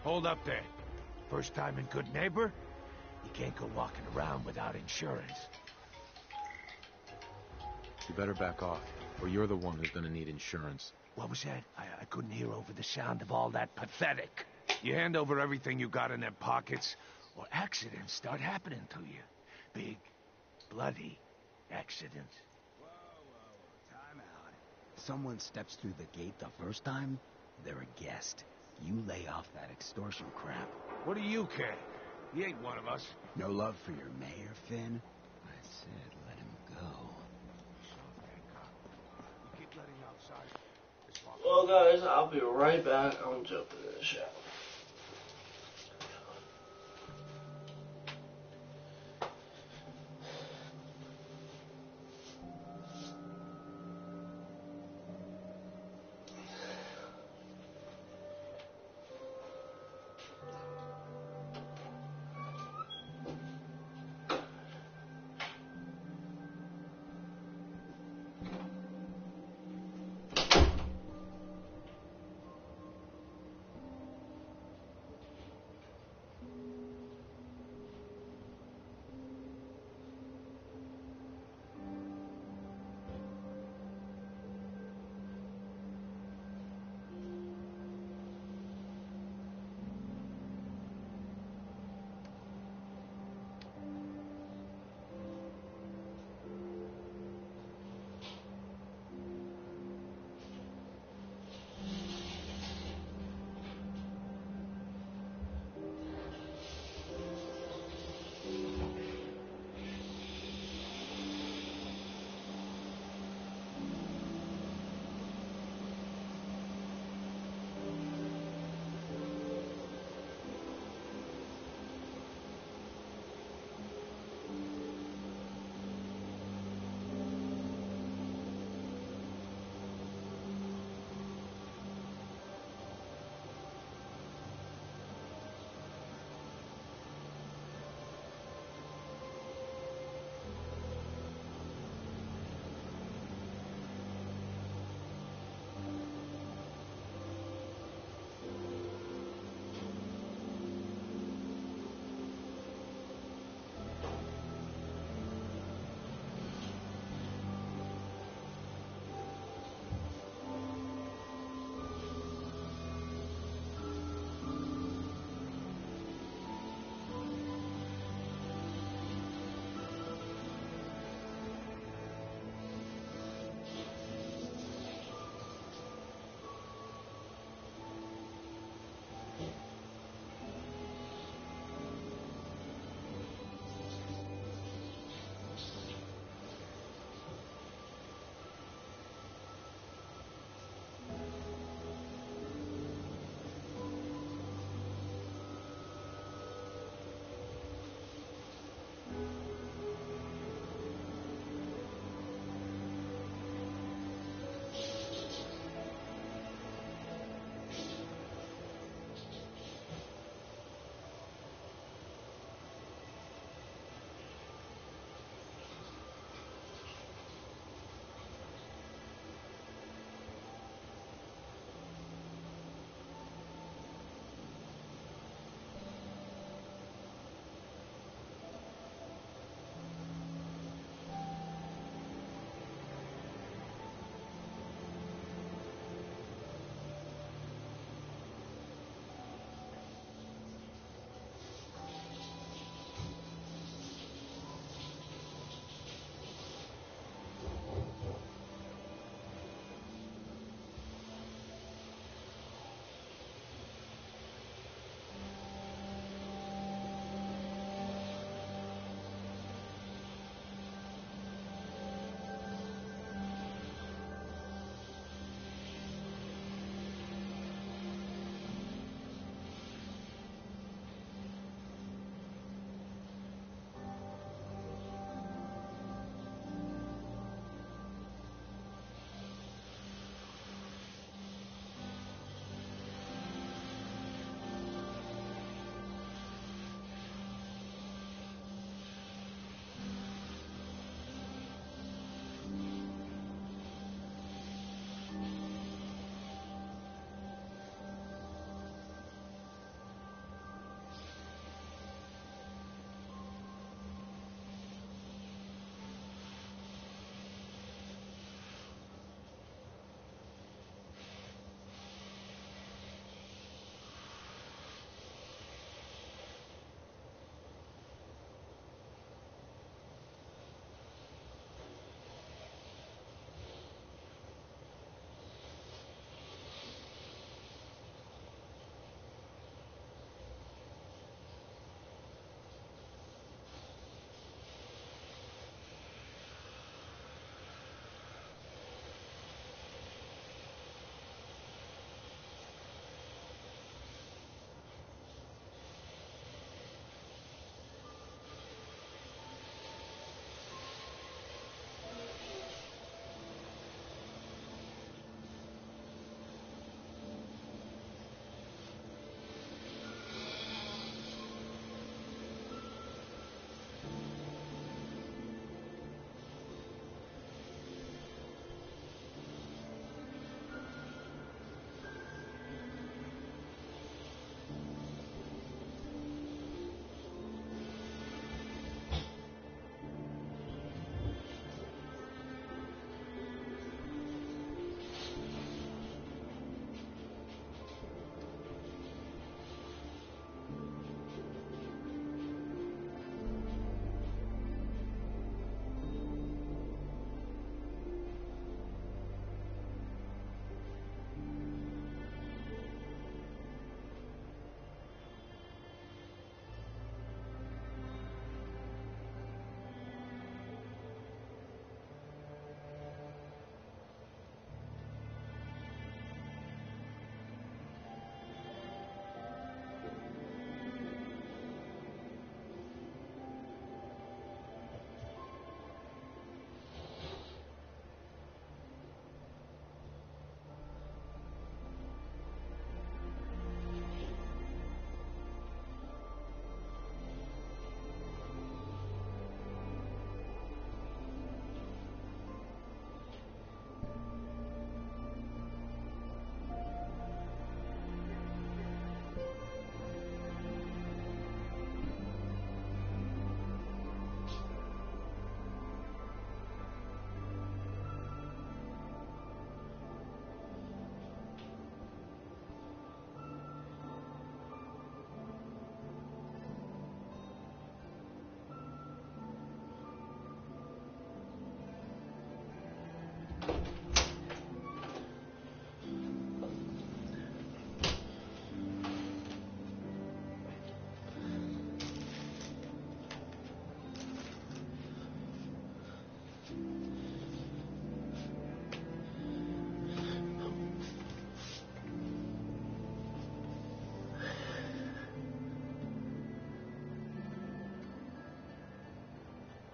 Hold up there. First time in Good Neighbor? You can't go walking around without insurance. You better back off, or you're the one who's gonna need insurance. What was that? I couldn't hear over the sound of all that pathetic. You hand over everything you got in them pockets, or accidents start happening to you. Big, bloody accidents. Whoa, time out. Someone steps through the gate the first time, they're a guest. You lay off that extortion crap. What do you care? He ain't one of us. No love for your mayor, Finn? I said let him go. You keep letting outside. Well, guys, I'll be right back. I'm jumping in the shower.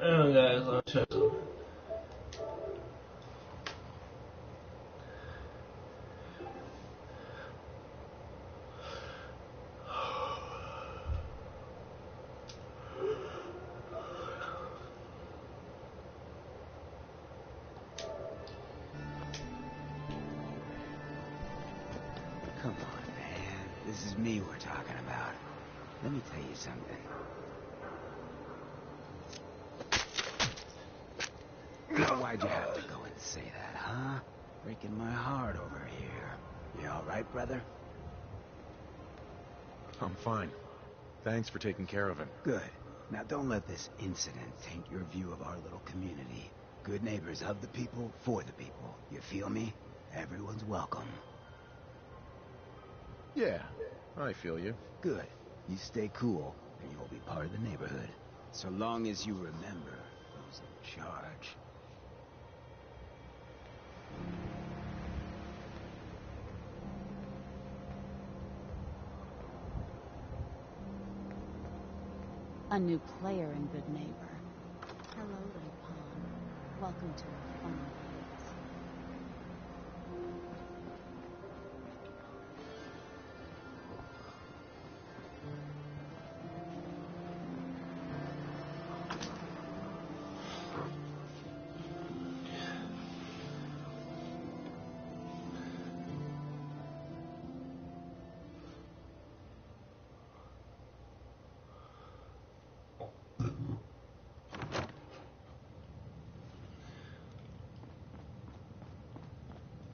Anyway, guys, let me check something. Come on, man. This is me we're talking about. Let me tell you something. Now, why'd you have to go and say that, huh? Breaking my heart over here. You all right, brother? I'm fine. Thanks for taking care of him. Good. Now, don't let this incident taint your view of our little community. Good neighbors of the people, for the people. You feel me? Everyone's welcome. Yeah, I feel you. Good. You stay cool, and you'll be part of the neighborhood. So long as you remember who's in charge. A new player and good neighbor. Hello, little pawn. Welcome to our fun place.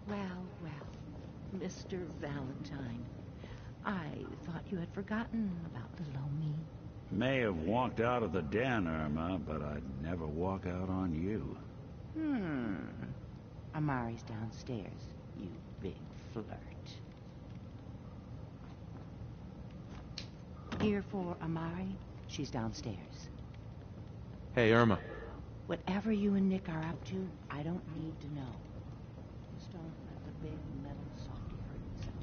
Well, Mr. Valentine, I thought you had forgotten about little old me. May have walked out of the den, Irma, but I'd never walk out on you. Amari's downstairs, you big flirt. Here for Amari, she's downstairs. Hey, Irma. Whatever you and Nick are up to, I don't need to know. Just don't let the big metal softy hurt itself.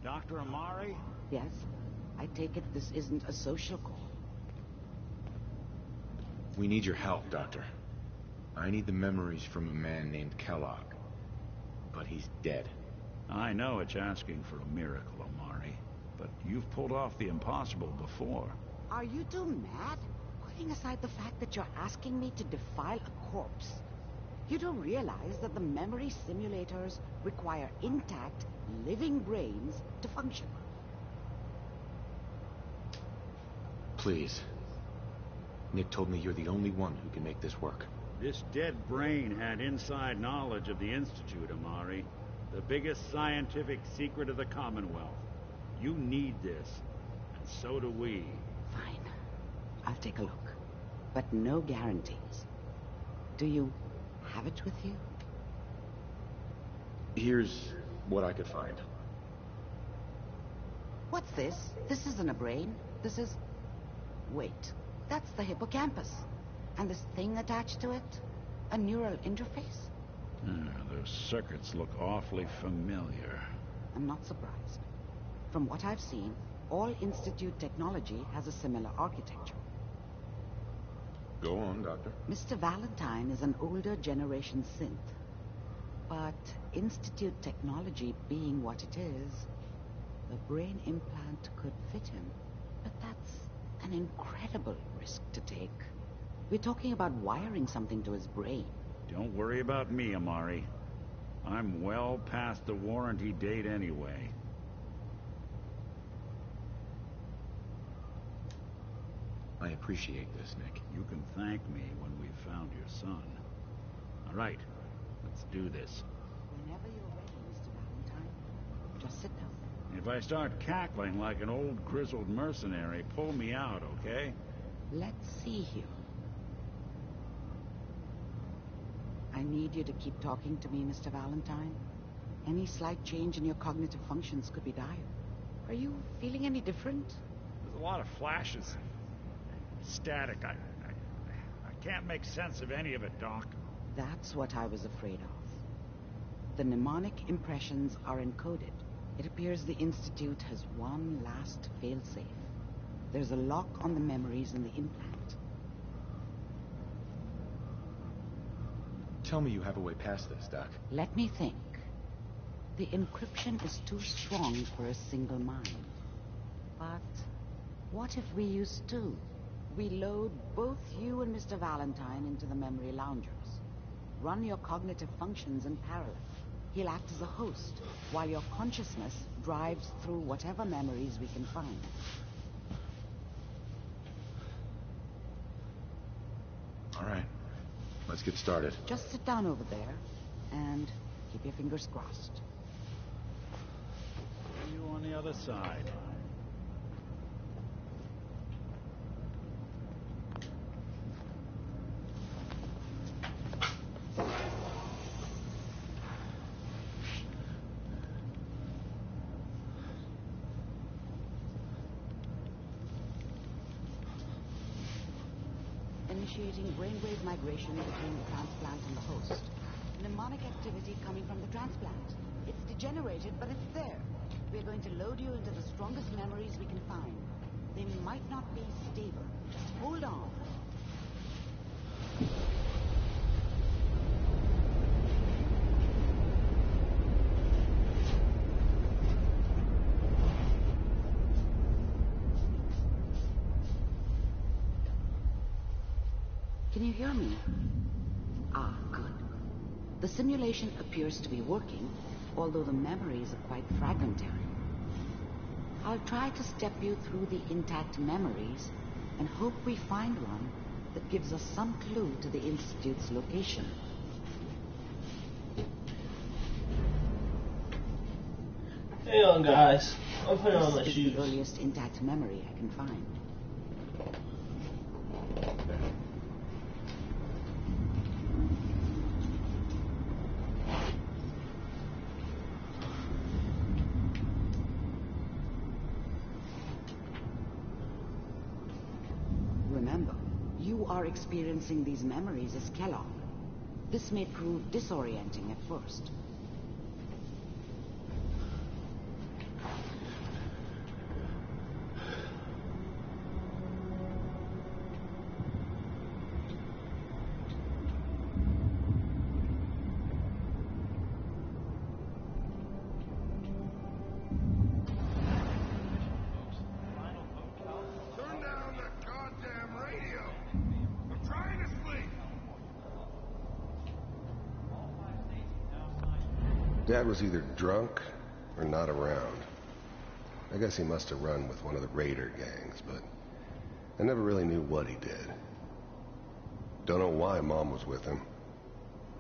Dr. Amari? Yes? I take it this isn't a social call. We need your help, Doctor. I need the memories from a man named Kellogg. But he's dead. I know it's asking for a miracle, Amari, but you've pulled off the impossible before. Are you two mad? Putting aside the fact that you're asking me to defile a corpse, you don't realize that the memory simulators require intact, living brains to function. Please. Nick told me you're the only one who can make this work. This dead brain had inside knowledge of the Institute, Amari. The biggest scientific secret of the Commonwealth. You need this, and so do we. Fine. I'll take a look. But no guarantees. Do you have it with you? Here's what I could find. What's this? This isn't a brain. This is... Wait. That's the hippocampus. And this thing attached to it? A neural interface? Those circuits look awfully familiar. I'm not surprised. From what I've seen, all Institute technology has a similar architecture. Go on, Doctor. Mr. Valentine is an older generation synth. But Institute technology being what it is, the brain implant could fit him. But that's an incredible risk to take. We're talking about wiring something to his brain. Don't worry about me, Amari. I'm well past the warranty date anyway. I appreciate this, Nick. You can thank me when we've found your son. All right, let's do this. Whenever you're ready, Mr. Valentine, just sit down. If I start cackling like an old grizzled mercenary, pull me out, okay? Let's see here. I need you to keep talking to me, Mr. Valentine. Any slight change in your cognitive functions could be dire. Are you feeling any different? There's a lot of flashes. Static. I can't make sense of any of it, Doc. That's what I was afraid of. The mnemonic impressions are encoded. It appears the Institute has one last failsafe. There's a lock on the memories in the implant. Tell me you have a way past this, Doc. Let me think. The encryption is too strong for a single mind. But what if we use two? We load both you and Mr. Valentine into the memory loungers. Run your cognitive functions in parallel. He'll act as a host, while your consciousness drives through whatever memories we can find. All right. Let's get started. Just sit down over there and keep your fingers crossed. See you on the other side. Initiating brainwave migration between the transplant and the host. Mnemonic activity coming from the transplant. It's degenerated, but it's there. We're going to load you into the strongest memories we can find. They might not be stable. Just hold on. Can you hear me? Ah, good. The simulation appears to be working, although the memories are quite fragmentary. I'll try to step you through the intact memories and hope we find one that gives us some clue to the Institute's location. Hang on, guys. I'm putting on my This is shoes. the earliest intact memory I can find. Remember, you are experiencing these memories as Kellogg. This may prove disorienting at first. Turn down that goddamn radio. I'm trying to sleep. Dad was either drunk or not around. I guess he must have run with one of the raider gangs, but I never really knew what he did. Don't know why Mom was with him.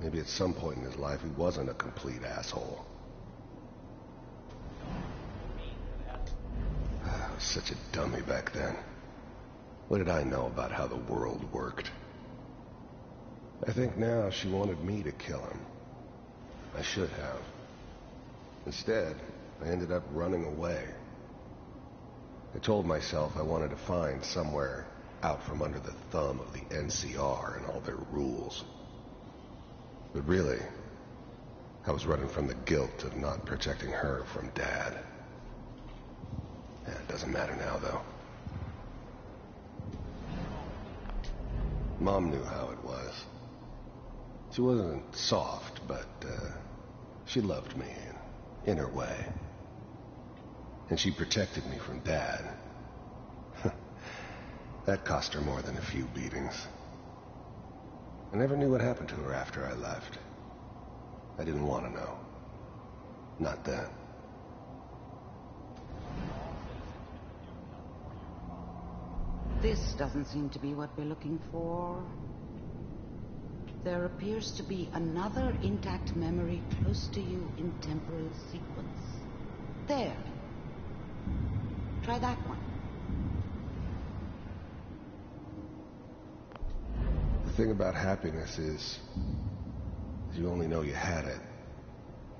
Maybe at some point in his life he wasn't a complete asshole. I was such a dummy back then. What did I know about how the world worked? I think now she wanted me to kill him. I should have. Instead, I ended up running away. I told myself I wanted to find somewhere out from under the thumb of the NCR and all their rules. But really, I was running from the guilt of not protecting her from Dad. Yeah, it doesn't matter now, though. Mom knew how it was. She wasn't soft, but she loved me in her way. And she protected me from Dad. That cost her more than a few beatings. I never knew what happened to her after I left. I didn't want to know. Not then. This doesn't seem to be what we're looking for. There appears to be another intact memory close to you in temporal sequence. There. Try that one. The thing about happiness is you only know you had it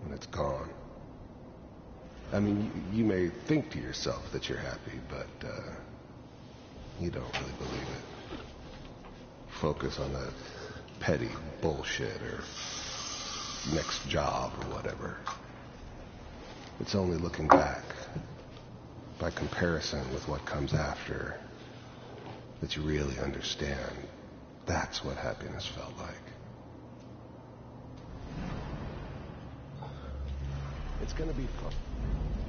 when it's gone. I mean, you may think to yourself that you're happy, but You don't really believe it. Focus on the petty bullshit or next job or whatever. It's only looking back, by comparison with what comes after, that you really understand that's what happiness felt like. It's gonna be fun.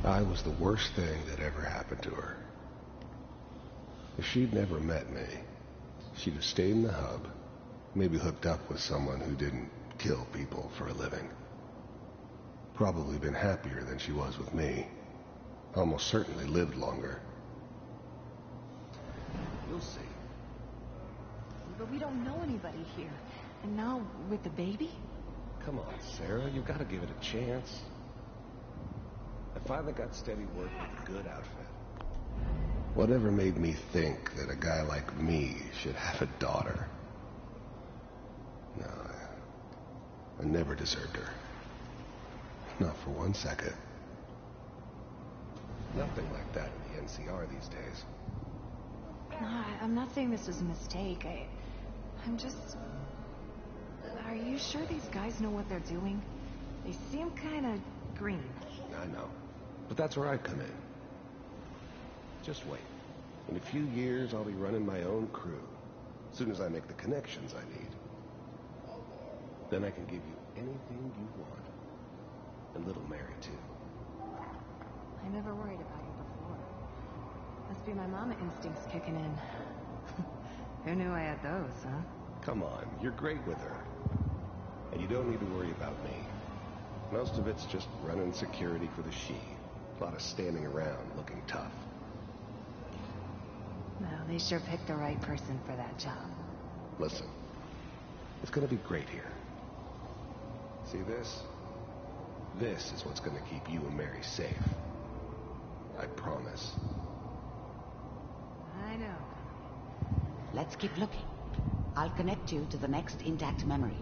I was the worst thing that ever happened to her. If she'd never met me, she'd have stayed in the hub, maybe hooked up with someone who didn't kill people for a living. Probably been happier than she was with me. Almost certainly lived longer. You'll see. But we don't know anybody here. And now, with the baby? Come on, Sarah, you gotta give it a chance. I finally got steady work with a good outfit. Whatever made me think that a guy like me should have a daughter? No, I never deserved her. Not for 1 second. Nothing like that in the NCR these days. No, I'm not saying this was a mistake. I'm just... Are you sure these guys know what they're doing? They seem kind of green. I know. But that's where I come in. Just wait. In a few years, I'll be running my own crew. As soon as I make the connections I need. Then I can give you anything you want. And little Mary, too. I never worried about you before. Must be my mama instincts kicking in. Who knew I had those, huh? Come on, you're great with her. And you don't need to worry about me. Most of it's just running security for the she. A lot of standing around looking tough. Well, they sure picked the right person for that job. Listen, it's gonna be great here. See this? This is what's gonna keep you and Mary safe. I promise. I know. Let's keep looking. I'll connect you to the next intact memory.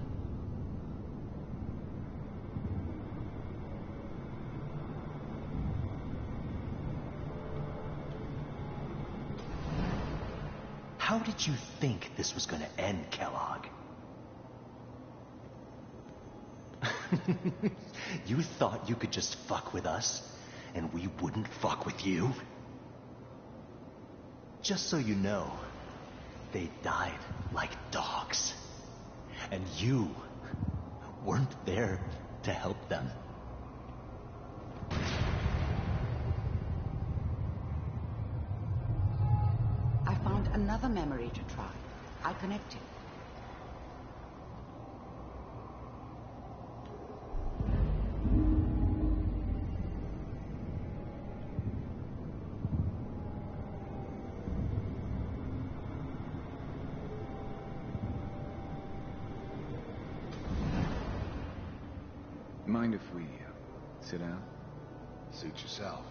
How did you think this was going to end, Kellogg? You thought you could just fuck with us, and we wouldn't fuck with you? Just so you know, they died like dogs. And you weren't there to help them. I found another memory to try. I'll connect you. Mind if we sit down? Suit yourself.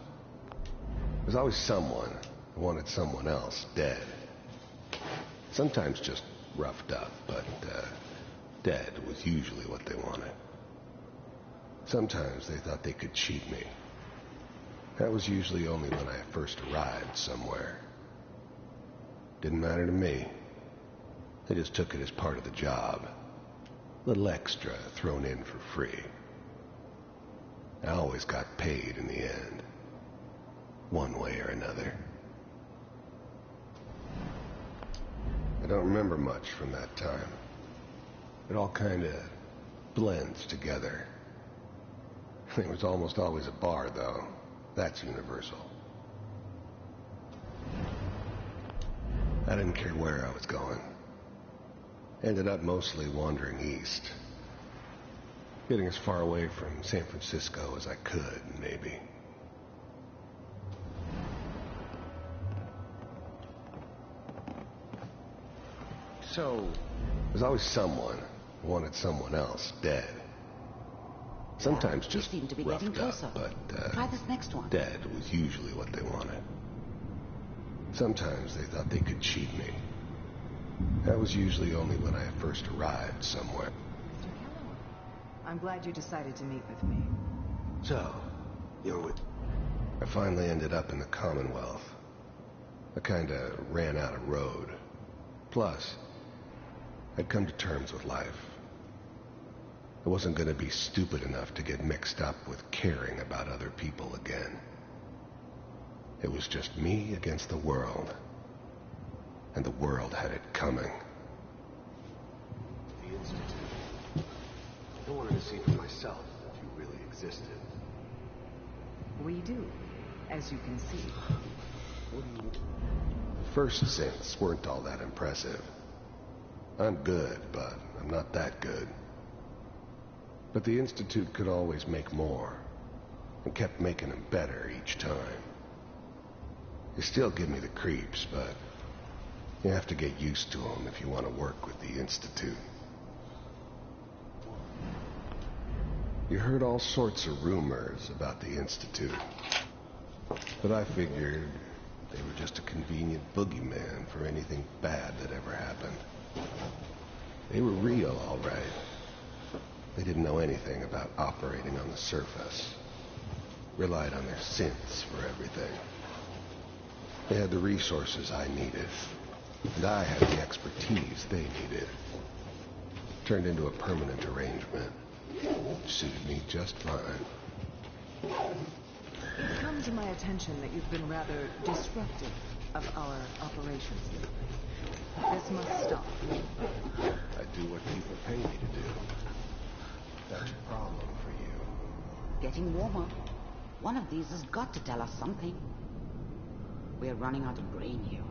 There's always someone who wanted someone else dead. Sometimes just roughed up, but dead was usually what they wanted. Sometimes they thought they could cheat me. That was usually only when I first arrived somewhere. Didn't matter to me. They just took it as part of the job. Little extra thrown in for free. I always got paid in the end. One way or another. I don't remember much from that time. It all kind of blends together. There was almost always a bar, though. That's universal. I didn't care where I was going. Ended up mostly wandering east. Getting as far away from San Francisco as I could, maybe. So, There's always someone who wanted someone else dead. Sometimes You just seem to be getting roughed up, closer. but Try this next one. dead was usually what they wanted. Sometimes they thought they could cheat me. That was usually only when I first arrived somewhere. Mr. Kellogg, I'm glad you decided to meet with me. So, you're with... I finally ended up in the Commonwealth. I kinda ran out of road. Plus, I'd come to terms with life. I wasn't gonna be stupid enough to get mixed up with caring about other people again. It was just me against the world. And the world had it coming. The Institute. I wanted to see for myself if you really existed. We do, as you can see. The first synths weren't all that impressive. I'm good, but I'm not that good. But the Institute could always make more, and kept making them better each time. They still give me the creeps, but you have to get used to them if you want to work with the Institute. You heard all sorts of rumors about the Institute, but I figured they were just a convenient boogeyman for anything bad that ever happened. They were real, all right. They didn't know anything about operating on the surface. Relied on their synths for everything. They had the resources I needed, and I had the expertise they needed. Turned into a permanent arrangement. Suited me just fine. It's come to my attention that you've been rather disruptive of our operations lately. This must stop. I do what people pay me to do. That's a problem for you. Getting warmer. One of these has got to tell us something. We're running out of grain here.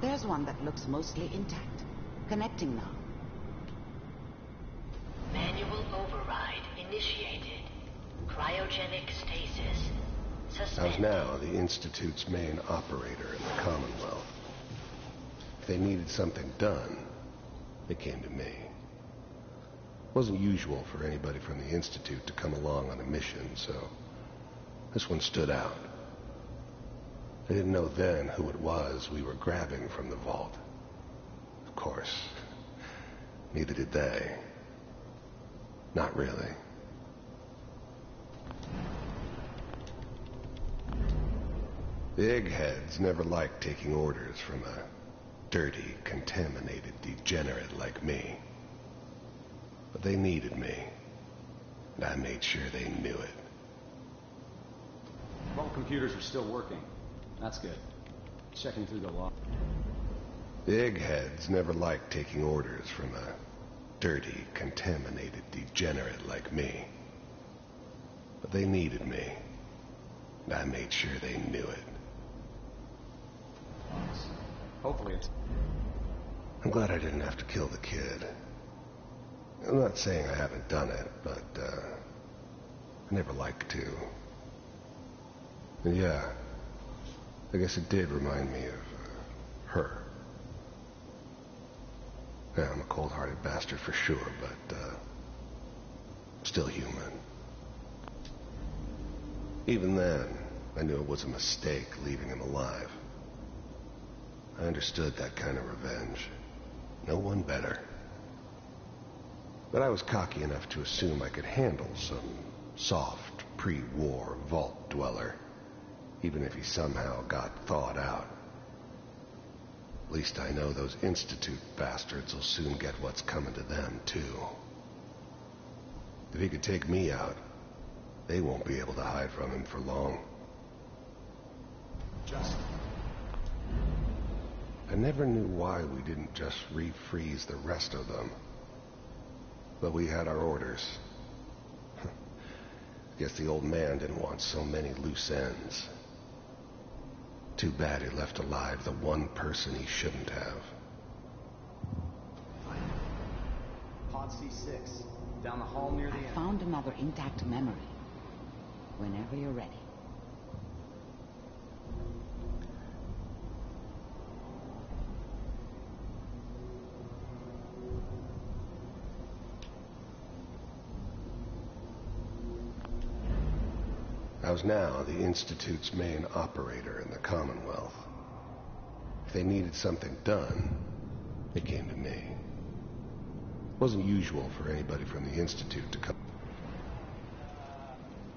There's one that looks mostly intact. Connecting now. Manual override initiated. Cryogenic stasis. I was now the Institute's main operator in the Commonwealth. If they needed something done, they came to me. It wasn't usual for anybody from the Institute to come along on a mission, so this one stood out. I didn't know then who it was we were grabbing from the vault. Of course, neither did they. Not really. The eggheads never liked taking orders from a dirty, contaminated degenerate like me. But they needed me, and I made sure they knew it. Vault computers are still working. That's good. Checking through the log. The eggheads never liked taking orders from a dirty, contaminated degenerate like me. But they needed me, and I made sure they knew it. Hopefully it's... I'm glad I didn't have to kill the kid. I'm not saying I haven't done it, but, I never liked to. And yeah, I guess it did remind me of, her. Yeah, I'm a cold-hearted bastard for sure, but, still human. Even then, I knew it was a mistake leaving him alive. I understood that kind of revenge. No one better. But I was cocky enough to assume I could handle some soft, pre-war vault dweller, even if he somehow got thawed out. At least I know those Institute bastards will soon get what's coming to them, too. If he could take me out, they won't be able to hide from him for long. I never knew why we didn't just refreeze the rest of them. But we had our orders. Guess the old man didn't want so many loose ends. Too bad he left alive the one person he shouldn't have. Pod C6, down the hall near the end. I found another intact memory. Whenever you're ready. I was now the Institute's main operator in the Commonwealth. If they needed something done, they came to me. It wasn't usual for anybody from the Institute to come.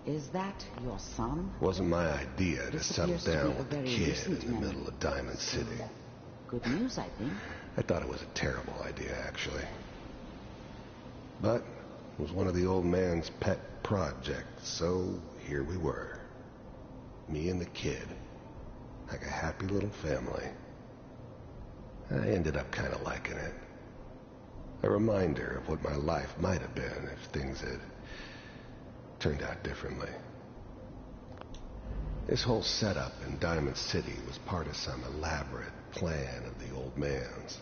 Is that your son? Wasn't my idea to This settle appears to down be a with the very kid recent in the memory. middle of Diamond City. Good news, I think. I thought it was a terrible idea, actually. But it was one of the old man's pet projects, so here we were. Me and the kid. Like a happy little family. I ended up kind of liking it. A reminder of what my life might have been if things had turned out differently. This whole setup in Diamond City was part of some elaborate plan of the old man's.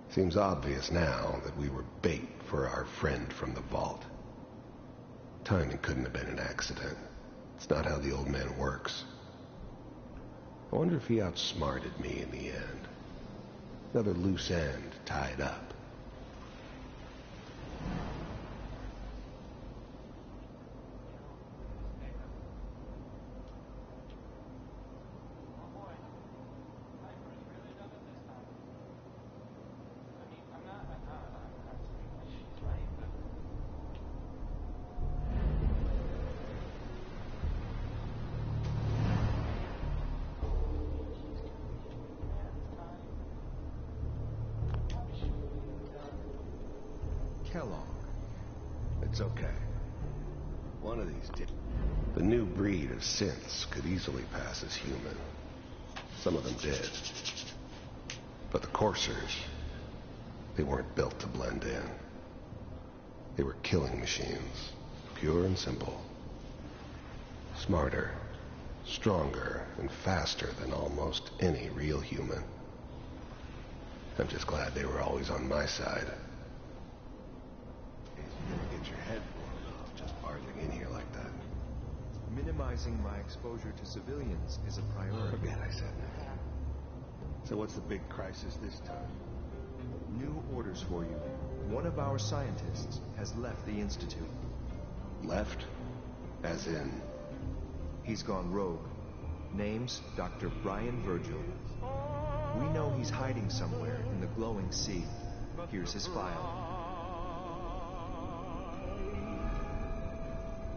Seems obvious now that we were bait for our friend from the vault. Timing couldn't have been an accident. It's not how the old man works. I wonder if he outsmarted me in the end. Another loose end tied up. Kellogg. It's okay. One of these days. The new breed of synths could easily pass as human. Some of them did. But the coursers, they weren't built to blend in. They were killing machines, pure and simple. Smarter, stronger, and faster than almost any real human. I'm just glad they were always on my side. You're gonna get your head blown off just barging in here like that. Minimizing my exposure to civilians is a priority. Forget I said that. So what's the big crisis this time? New orders for you. One of our scientists has left the Institute. Left? As in? He's gone rogue. Name's Dr. Brian Virgil. We know he's hiding somewhere in the glowing sea. Here's his file.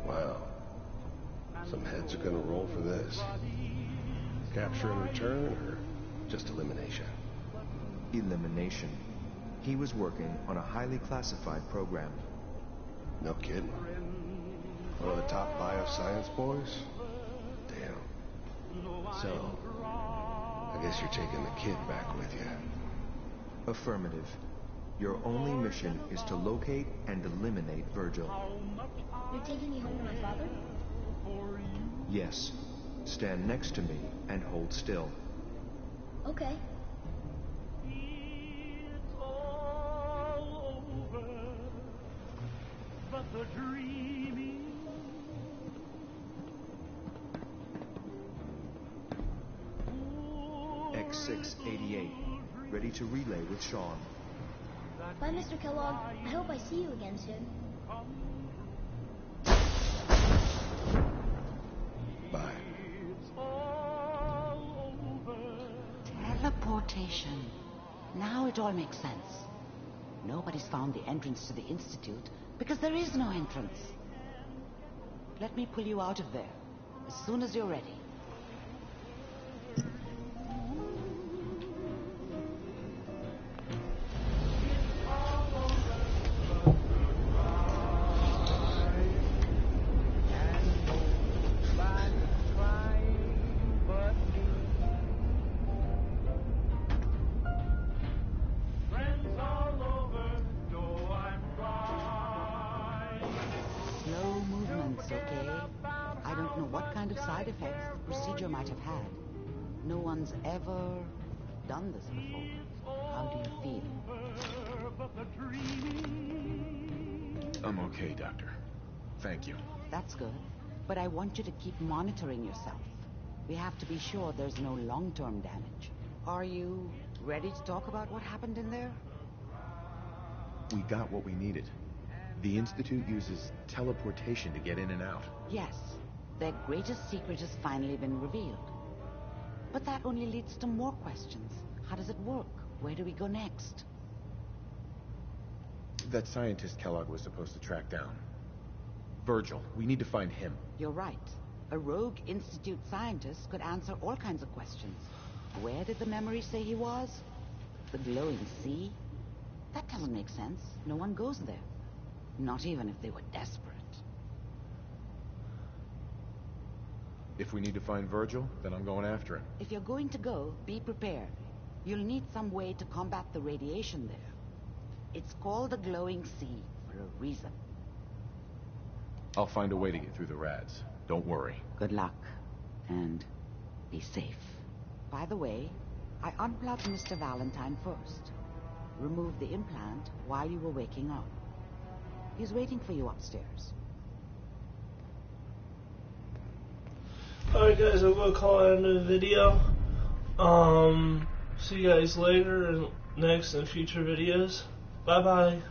Wow. Some heads are gonna roll for this. Capture and return, or just elimination? Elimination. He was working on a highly classified program. No kidding. One of the top bioscience boys? Damn. So, I guess you're taking the kid back with you. Affirmative. Your only mission is to locate and eliminate Virgil. You're taking me home to my father? Yes. Stand next to me and hold still. Okay. X688. Ready to relay with Sean. Bye, Mr. Kellogg. I hope I see you again soon. Bye. Teleportation. Now it all makes sense. Nobody's found the entrance to the Institute because there is no entrance. Let me pull you out of there as soon as you're ready. Slow movements, okay? I don't know what kind of side effects the procedure might have had. No one's ever done this before. How do you feel? I'm okay, Doctor. Thank you. That's good. But I want you to keep monitoring yourself. We have to be sure there's no long-term damage. Are you ready to talk about what happened in there? We got what we needed. The Institute uses teleportation to get in and out. Yes. Their greatest secret has finally been revealed. But that only leads to more questions. How does it work? Where do we go next? That scientist Kellogg was supposed to track down. Virgil. We need to find him. You're right. A rogue Institute scientist could answer all kinds of questions. Where did the memory say he was? The glowing sea? That doesn't make sense. No one goes there. Not even if they were desperate. If we need to find Virgil, then I'm going after him. If you're going to go, be prepared. You'll need some way to combat the radiation there. It's called the glowing sea for a reason. I'll find a way to get through the rads. Don't worry. Good luck. And be safe. By the way, I unplugged Mr. Valentine first. Removed the implant while you were waking up. He's waiting for you upstairs. Alright guys, I'm gonna call it a video. See you guys later and next and future videos. Bye bye.